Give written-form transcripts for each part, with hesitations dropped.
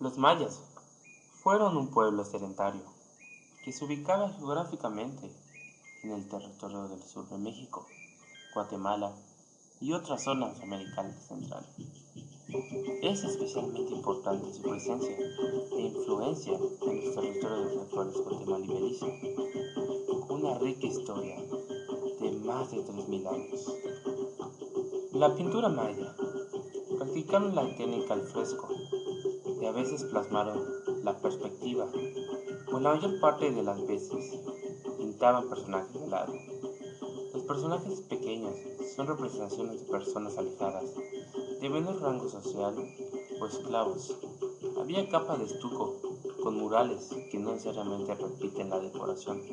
Los mayas fueron un pueblo sedentario que se ubicaba geográficamente en el territorio del sur de México, Guatemala y otras zonas de América Central. Es especialmente importante su presencia e influencia en los territorios de los actuales Guatemala y Belice, con una rica historia de más de 3000 años. La pintura maya practicaron la técnica al fresco y a veces plasmaron la perspectiva, o la mayor parte de las veces pintaban personajes de lado. Los personajes pequeños son representaciones de personas alejadas, de menor rango social o esclavos. Había capas de estuco con murales que no necesariamente repiten la decoración.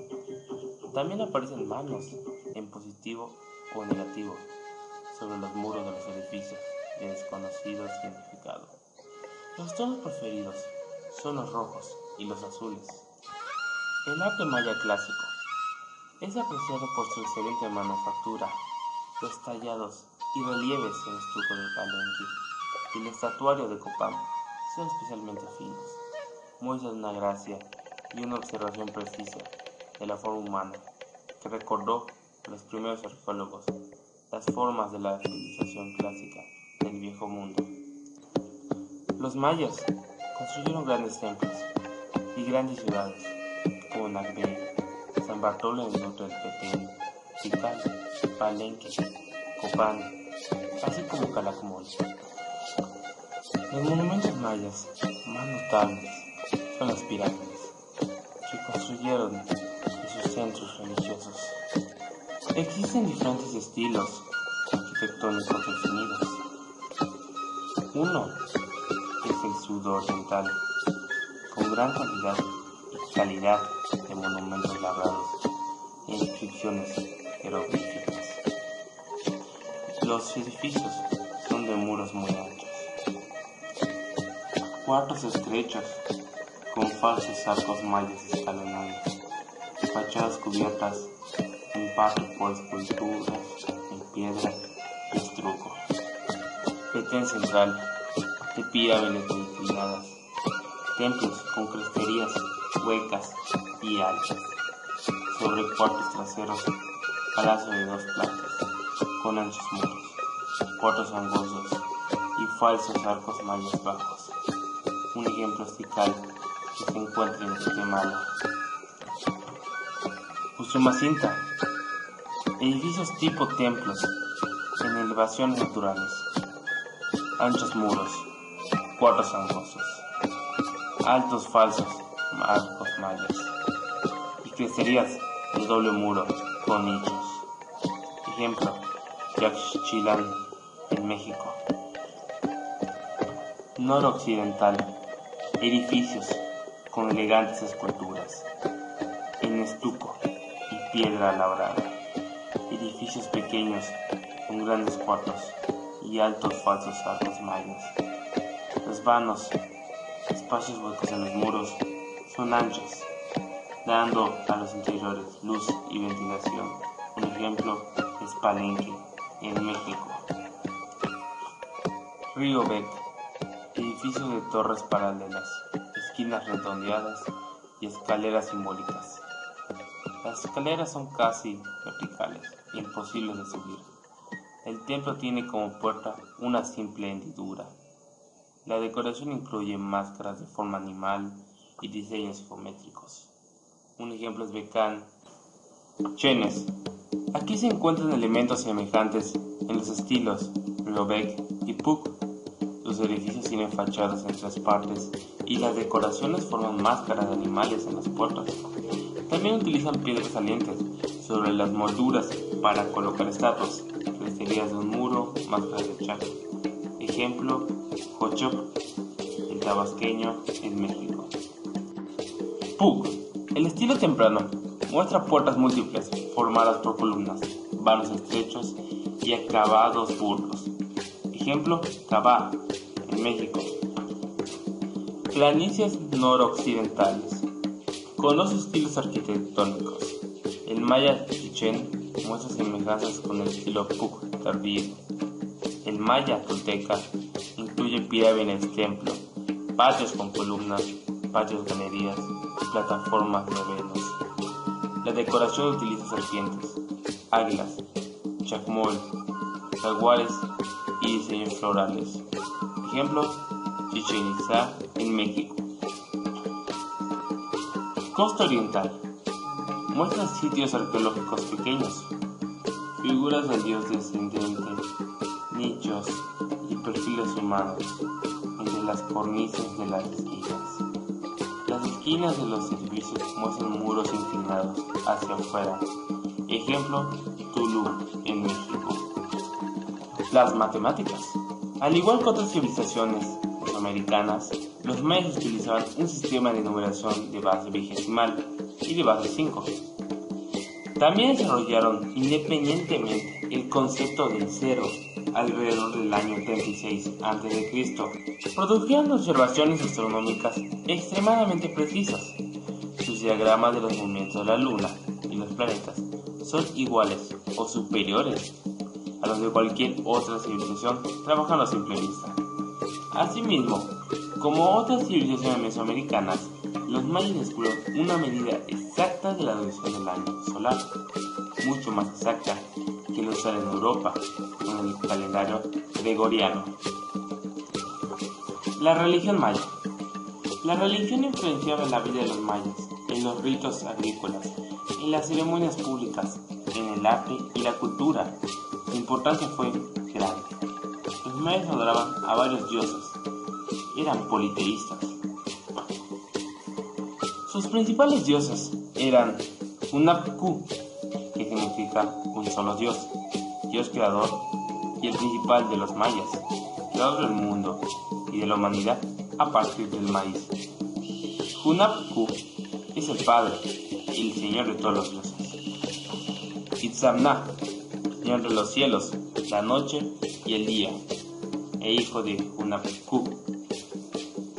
También aparecen manos en positivo o negativo sobre los muros de los edificios de desconocido significado. Los tonos preferidos son los rojos y los azules. El arte maya clásico es apreciado por su excelente manufactura. Los tallados y relieves en estuco de Palenque y el estatuario de Copán son especialmente finos, muestran una gracia y una observación precisa de la forma humana que recordó a los primeros arqueólogos las formas de la civilización clásica del Viejo Mundo. Los mayas construyeron grandes templos y grandes ciudades como Nagbe, San Bartolo en Norte del Petén, Tikal, Palenque, Copán, así como Calakmul. Los monumentos mayas más notables son las pirámides, que construyeron en sus centros religiosos. Existen diferentes estilos arquitectónicos definidos. Uno es el sudoriental, con gran cantidad y calidad de monumentos labrados e inscripciones jeroglíficas. Los edificios son de muros muy anchos, cuartos estrechos con falsos arcos mayas escalonados, fachadas cubiertas en parte por esculturas en piedra y estruco. Petén central de pirámides inclinadas, templos con cresterías huecas y altas, sobre cuartos traseros, palacio de 2 plantas, con anchos muros, cuartos angosos y falsos arcos mayas bajos. Un ejemplo es Tikal, que se encuentra en Guatemala. Usumacinta, edificios tipo templos en elevaciones naturales, anchos muros, cuartos angosos, altos falsos arcos mayas y cresterías de doble muro con nichos. Ejemplo, Yaxchilán en México. Noroccidental, edificios con elegantes esculturas en estuco y piedra labrada, edificios pequeños con grandes cuartos y altos falsos arcos mayas. Los vanos, espacios huecos en los muros, son anchos, dando a los interiores luz y ventilación. Un ejemplo es Palenque, en México. Río Bec, edificios de torres paralelas, esquinas redondeadas y escaleras simbólicas. Las escaleras son casi verticales, imposibles de subir. El templo tiene como puerta una simple hendidura. La decoración incluye máscaras de forma animal y diseños geométricos. Un ejemplo es Becán, Chenes. Aquí se encuentran elementos semejantes en los estilos Riobec y Puc. Los edificios tienen fachadas en 3 partes y las decoraciones forman máscaras de animales en las puertas. También utilizan piedras salientes sobre las molduras para colocar estatuas, cresterías de un muro, máscaras de chaco. Ejemplo, Jochop, el tabasqueño, en México. Puc, el estilo temprano, muestra puertas múltiples formadas por columnas, vanos estrechos y acabados burdos. Ejemplo, Cabá, en México. Planicies noroccidentales, con 2 estilos arquitectónicos. El maya chichén muestra semejanzas con el estilo Puc tardío. El maya tolteca incluye pirámides, templo patios con columnas, patios galerías y plataformas de velos. La decoración utiliza serpientes, águilas, chacmol, jaguares y diseños florales. Ejemplo, Chichén Itzá en México. Costa Oriental muestra sitios arqueológicos pequeños, figuras del dios descendente, nichos y perfiles humanos entre las cornisas de las esquinas. Las esquinas de los edificios muestran muros inclinados hacia afuera. Ejemplo, Tulum en México. Las matemáticas. Al igual que otras civilizaciones mesoamericanas, los mayas utilizaban un sistema de numeración de base vigesimal y de base 5. También desarrollaron independientemente el concepto del cero alrededor del año 36 a.C. Produjeron observaciones astronómicas extremadamente precisas. Sus diagramas de los movimientos de la Luna y los planetas son iguales o superiores a los de cualquier otra civilización trabajando a simple vista. Asimismo, como otras civilizaciones mesoamericanas, los mayas descubrieron una medida exacta de la duración del año solar, mucho más exacta que lo usan en Europa con el calendario gregoriano. La religión maya. La religión influenciaba en la vida de los mayas, en los ritos agrícolas, en las ceremonias públicas, en el arte y la cultura. Su importancia fue grande. Los mayas adoraban a varios dioses. Eran politeístas. Sus principales dioses eran Hunab-Ku, que significa un solo dios, dios creador y el principal de los mayas, creador del mundo y de la humanidad a partir del maíz. Hunab-Ku es el padre y el señor de todos los dioses. Itzamna, señor de los cielos, la noche y el día, e hijo de Hunab-Ku.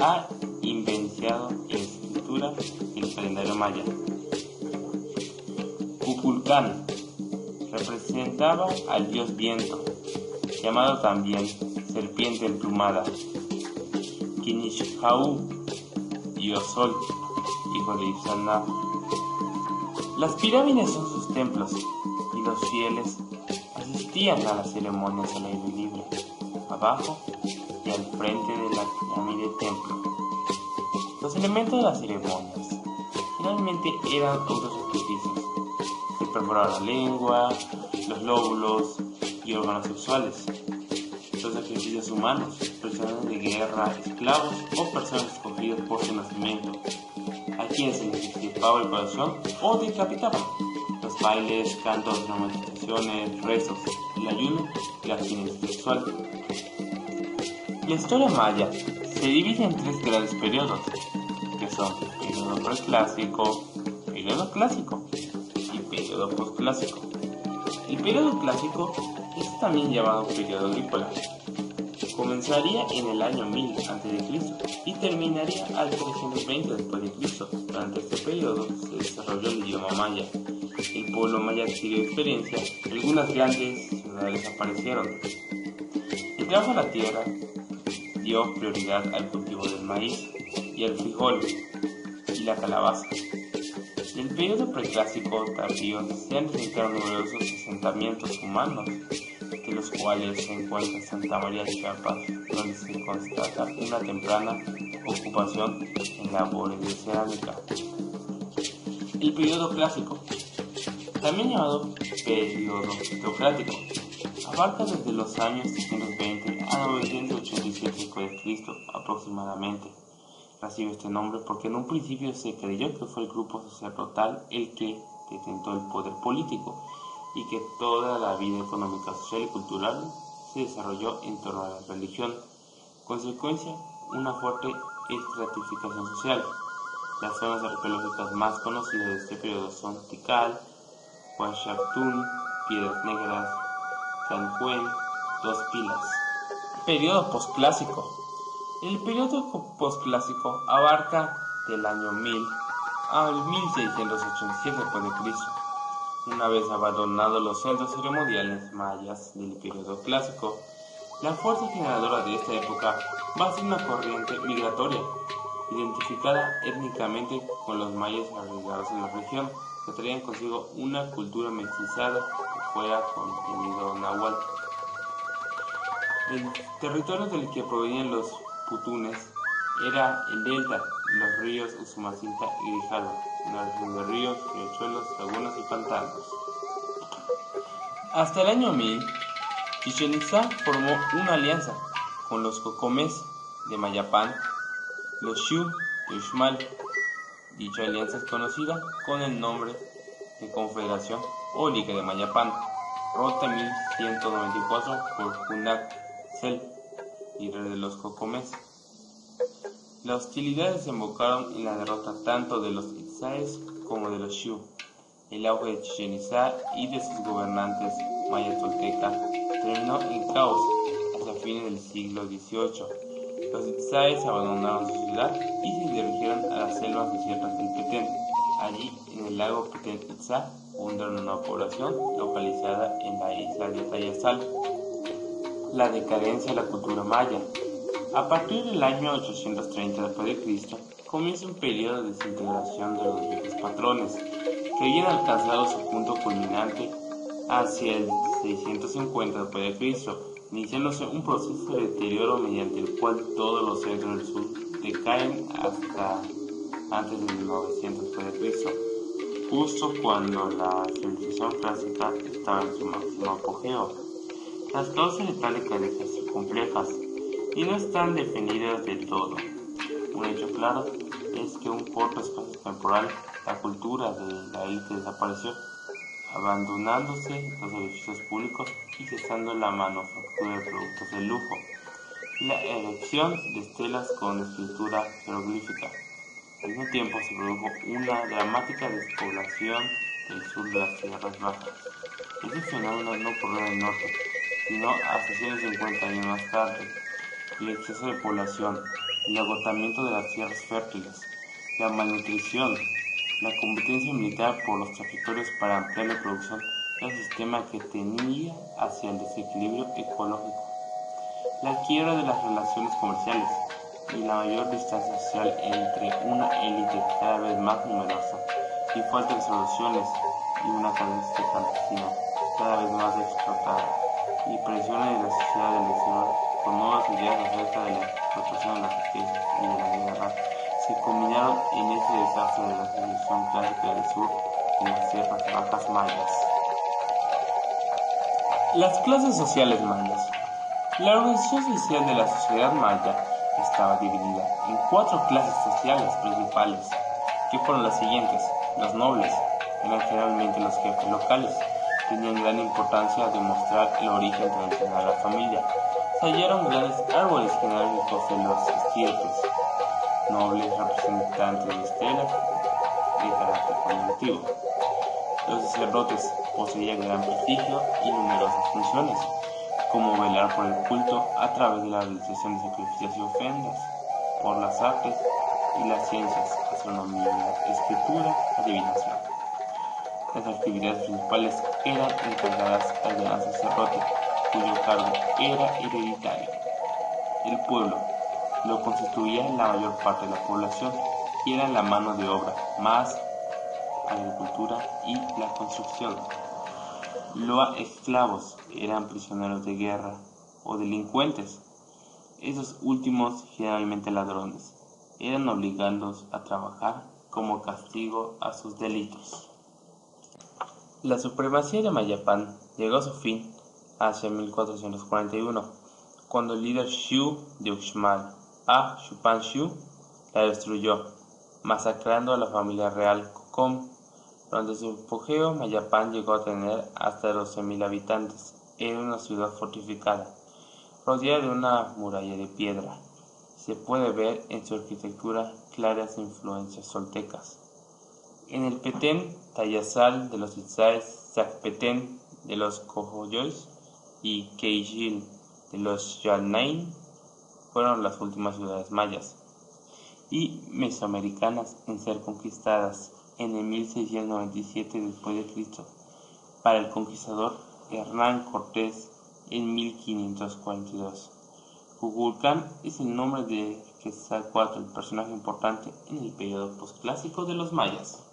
Ha inventado la escritura y el calendario maya. Kukulcán representaba al dios viento, llamado también serpiente emplumada. Kinishau, dios sol, hijo de Itzamna. Las pirámides son sus templos y los fieles asistían a las ceremonias al aire libre, abajo y al frente de la pirámide templo. Los elementos de las ceremonias generalmente eran otros sacrificios. Se perforaba la lengua, los lóbulos y órganos sexuales. Los sacrificios humanos, personas de guerra, esclavos o personas escogidas por su nacimiento, a quienes se les extirpaba el corazón o decapitaban. Los bailes, cantos, manifestaciones, rezos, el ayuno y la abstinencia sexual. La historia maya se divide en 3 grandes periodos, que son periodo preclásico, periodo clásico y periodo posclásico. El periodo clásico es también llamado periodo agrícola. Comenzaría en el año 1000 a.C. y terminaría al 320 d.C. Durante este periodo se desarrolló el idioma maya. El pueblo maya adquirió experiencia, algunas grandes ciudades aparecieron. El trabajo a la tierra dio prioridad al cultivo del maíz y el frijol y la calabaza. En el periodo preclásico tardío se han registrado numerosos asentamientos humanos, de los cuales se encuentra Santa María de Chiapas, donde se constata una temprana ocupación en labores de cerámica. El periodo clásico, también llamado periodo teocrático, abarca desde los años 620 a 987 d.C. aproximadamente. Recibe este nombre porque en un principio se creyó que fue el grupo sacerdotal el que detentó el poder político y que toda la vida económica, social y cultural se desarrolló en torno a la religión. Consecuencia, una fuerte estratificación social. Las zonas arqueológicas más conocidas de este periodo son Tikal, Huachactún, Piedras Negras, Cancuén, Dos Pilas. Periodo posclásico. El periodo posclásico abarca del año 1000 al 1687 a.C. Una vez abandonados los centros ceremoniales mayas del periodo clásico, La fuerza generadora de esta época va a ser una corriente migratoria, identificada étnicamente con los mayas arraigados en la región, que traían consigo una cultura mestizada que fuera contenido náhuatl. El territorio del que provenían los putunes era el delta, los ríos Usumacinta y Grijalva, una región de ríos, riachuelos, lagunas y pantanos. Hasta el año 1000, Chichén Itzá formó una alianza con los cocomes de Mayapán, los Xiu de Uxmal. Dicha alianza es conocida con el nombre de Confederación o Liga de Mayapán, rota 1194 por Junak Cel, líder de los cocomes. Las hostilidades desembocaron en la derrota tanto de los itzáes como de los xiu. El auge de Chichén Itzá y de sus gobernantes maya-tolteca terminó en caos hacia fines del siglo XVIII. Los itzáes abandonaron su ciudad y se dirigieron a las selvas desiertas del Petén. Allí, en el lago Petén Itzá, fundaron una población localizada en la isla de Tayasal. La decadencia de la cultura maya. A partir del año 830 d.C., comienza un periodo de desintegración de los viejos patrones, que habían alcanzado su punto culminante hacia el 650 d.C., iniciándose un proceso de deterioro mediante el cual todos los centros del sur decaen hasta antes del 900 d.C., justo cuando la civilización clásica estaba en su máximo apogeo. Las causas de tal decadencia son complejas y no están definidas del todo. Un hecho claro es que en un corto espacio temporal la cultura de la élite desapareció, abandonándose los edificios públicos y cesando la manufactura de productos de lujo y la erección de estelas con escritura jeroglífica. Al mismo tiempo se produjo una dramática despoblación del sur de las tierras bajas. Este fenómeno no ocurrió en el norte, sino hasta 150 años más tarde. El exceso de población, el agotamiento de las tierras fértiles, la malnutrición, la competencia militar por los territorios para ampliar la producción era un sistema que tendía hacia el desequilibrio ecológico. La quiebra de las relaciones comerciales y la mayor distancia social entre una élite cada vez más numerosa y falta de soluciones y una cadencia campesina cada vez más explotada y presiones de la sociedad del exterior con nuevas ideas acerca de la explotación de la riqueza y de la guerra se combinaron en ese desastre de la civilización clásica del sur y las tierras bajas mayas. Las clases sociales mayas. La organización social de la sociedad maya estaba dividida en 4 clases sociales principales, que fueron las siguientes. Los nobles eran generalmente los jefes locales, tenían gran importancia demostrar el origen tradicional de la familia. Se hallaron grandes árboles genealógicos de los estirpes, nobles representantes de estelas de carácter colectivo. Los sacerdotes poseían gran prestigio y numerosas funciones, como velar por el culto a través de la realización de sacrificios y ofrendas, por las artes y las ciencias, astronomía, escritura, adivinación. Las actividades principales eran encargadas al gran sacerdote, cuyo cargo era hereditario. El pueblo lo constituía la mayor parte de la población y era la mano de obra, más agricultura y la construcción. Los esclavos eran prisioneros de guerra o delincuentes. Esos últimos, generalmente ladrones, eran obligados a trabajar como castigo a sus delitos. La supremacía de Mayapán llegó a su fin hacia 1441, cuando el líder Xiu de Uxmal, Xupan Xiu, la destruyó, masacrando a la familia real Cocom. Durante su apogeo, Mayapán llegó a tener hasta 12.000 habitantes. Era una ciudad fortificada, rodeada de una muralla de piedra. Se puede ver en su arquitectura claras influencias toltecas. En el Petén Tayasal de los itzáes, Zacpetén de los Cojoyois y Queijil de los Yalnain fueron las últimas ciudades mayas y mesoamericanas en ser conquistadas en el 1697 d.C. para el conquistador Hernán Cortés en 1542. Kukulcán es el nombre de Quetzalcóatl, el personaje importante en el periodo posclásico de los mayas.